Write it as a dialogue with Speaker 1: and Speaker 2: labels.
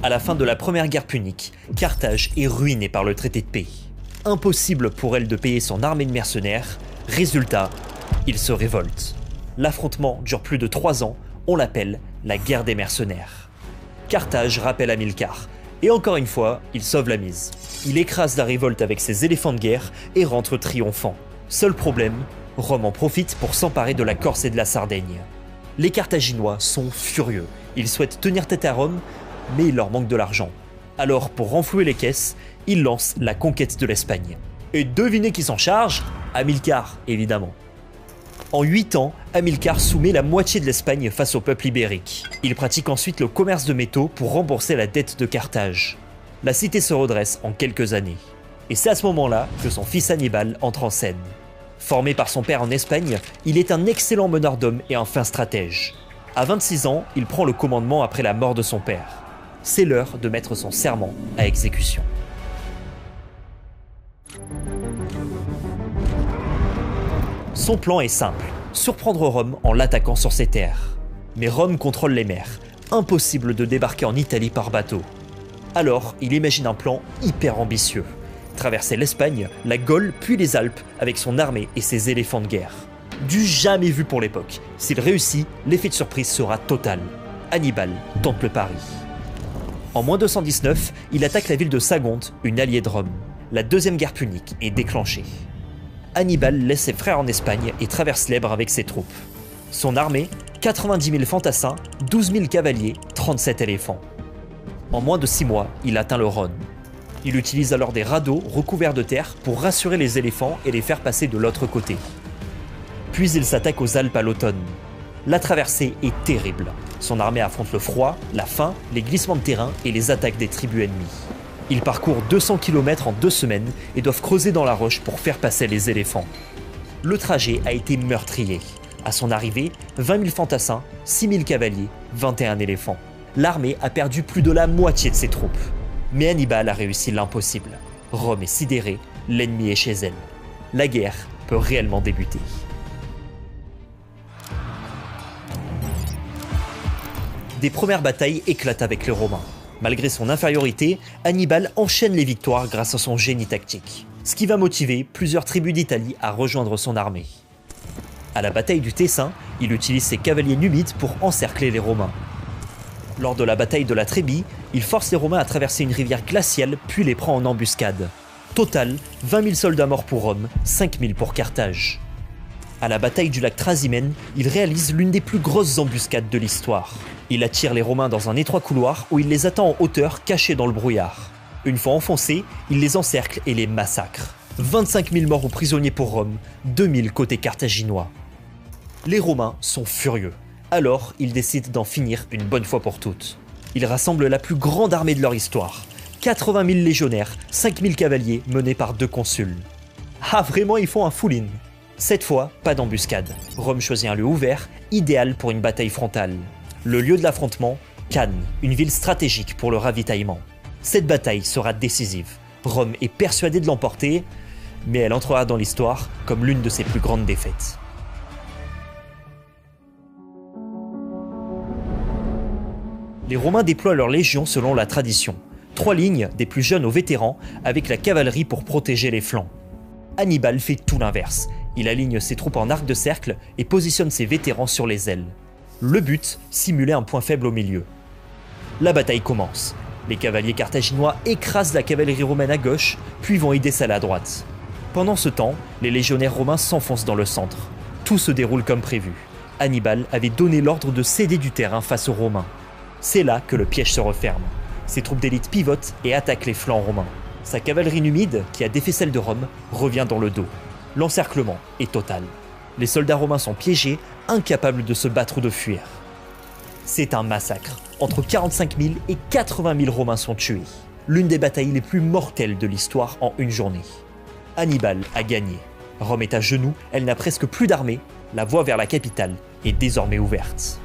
Speaker 1: À la fin de la première guerre punique, Carthage est ruinée par le traité de paix. Impossible pour elle de payer son armée de mercenaires, résultat, ils se révoltent. L'affrontement dure plus de 3 ans, on l'appelle la guerre des mercenaires. Carthage rappelle Hamilcar, et encore une fois, il sauve la mise. Il écrase la révolte avec ses éléphants de guerre et rentre triomphant. Seul problème, Rome en profite pour s'emparer de la Corse et de la Sardaigne. Les Carthaginois sont furieux, ils souhaitent tenir tête à Rome, mais il leur manque de l'argent. Alors, pour renflouer les caisses, ils lancent la conquête de l'Espagne. Et devinez qui s'en charge? Hamilcar, évidemment. En 8 ans, Hamilcar soumet la moitié de l'Espagne face au peuple ibérique. Il pratique ensuite le commerce de métaux pour rembourser la dette de Carthage. La cité se redresse en quelques années. Et c'est à ce moment-là que son fils Hannibal entre en scène. Formé par son père en Espagne, il est un excellent meneur d'hommes et un fin stratège. À 26 ans, il prend le commandement après la mort de son père. C'est l'heure de mettre son serment à exécution. Son plan est simple, surprendre Rome en l'attaquant sur ses terres. Mais Rome contrôle les mers, impossible de débarquer en Italie par bateau. Alors, il imagine un plan hyper ambitieux. Traverser l'Espagne, la Gaule puis les Alpes avec son armée et ses éléphants de guerre. Du jamais vu pour l'époque. S'il réussit, l'effet de surprise sera total. Hannibal tente le pari. En moins 219, il attaque la ville de Sagonte, une alliée de Rome. La deuxième guerre punique est déclenchée. Hannibal laisse ses frères en Espagne et traverse l'Èbre avec ses troupes. Son armée, 90 000 fantassins, 12 000 cavaliers, 37 éléphants. En moins de 6 mois, il atteint le Rhône. Il utilise alors des radeaux recouverts de terre pour rassurer les éléphants et les faire passer de l'autre côté. Puis il s'attaque aux Alpes à l'automne. La traversée est terrible. Son armée affronte le froid, la faim, les glissements de terrain et les attaques des tribus ennemies. Ils parcourent 200 km en 2 semaines et doivent creuser dans la roche pour faire passer les éléphants. Le trajet a été meurtrier. À son arrivée, 20 000 fantassins, 6 000 cavaliers, 21 éléphants. L'armée a perdu plus de la moitié de ses troupes. Mais Hannibal a réussi l'impossible. Rome est sidérée, l'ennemi est chez elle. La guerre peut réellement débuter. Des premières batailles éclatent avec les Romains. Malgré son infériorité, Hannibal enchaîne les victoires grâce à son génie tactique, ce qui va motiver plusieurs tribus d'Italie à rejoindre son armée. À la bataille du Tessin, il utilise ses cavaliers numides pour encercler les Romains. Lors de la bataille de la Trébie, il force les Romains à traverser une rivière glaciale puis les prend en embuscade. Total, 20 000 soldats morts pour Rome, 5 000 pour Carthage. À la bataille du lac Trasimène, il réalise l'une des plus grosses embuscades de l'histoire. Il attire les Romains dans un étroit couloir où il les attend en hauteur, cachés dans le brouillard. Une fois enfoncés, il les encercle et les massacre. 25 000 morts ou prisonniers pour Rome, 2 000 côté carthaginois. Les Romains sont furieux. Alors, ils décident d'en finir une bonne fois pour toutes. Ils rassemblent la plus grande armée de leur histoire. 80 000 légionnaires, 5 000 cavaliers menés par 2 consuls. Ah, vraiment, ils font un full-in. Cette fois, pas d'embuscade. Rome choisit un lieu ouvert, idéal pour une bataille frontale. Le lieu de l'affrontement, Cannes, une ville stratégique pour le ravitaillement. Cette bataille sera décisive. Rome est persuadée de l'emporter, mais elle entrera dans l'histoire comme l'une de ses plus grandes défaites. Les Romains déploient leurs légions selon la tradition. 3 lignes, des plus jeunes aux vétérans, avec la cavalerie pour protéger les flancs. Hannibal fait tout l'inverse. Il aligne ses troupes en arc de cercle et positionne ses vétérans sur les ailes. Le but, simuler un point faible au milieu. La bataille commence. Les cavaliers carthaginois écrasent la cavalerie romaine à gauche, puis vont aider celle à droite. Pendant ce temps, les légionnaires romains s'enfoncent dans le centre. Tout se déroule comme prévu. Hannibal avait donné l'ordre de céder du terrain face aux Romains. C'est là que le piège se referme. Ses troupes d'élite pivotent et attaquent les flancs romains. Sa cavalerie numide, qui a défait celle de Rome, revient dans le dos. L'encerclement est total. Les soldats romains sont piégés, incapables de se battre ou de fuir. C'est un massacre. Entre 45 000 et 80 000 Romains sont tués. L'une des batailles les plus mortelles de l'histoire en une journée. Hannibal a gagné. Rome est à genoux, elle n'a presque plus d'armée. La voie vers la capitale est désormais ouverte.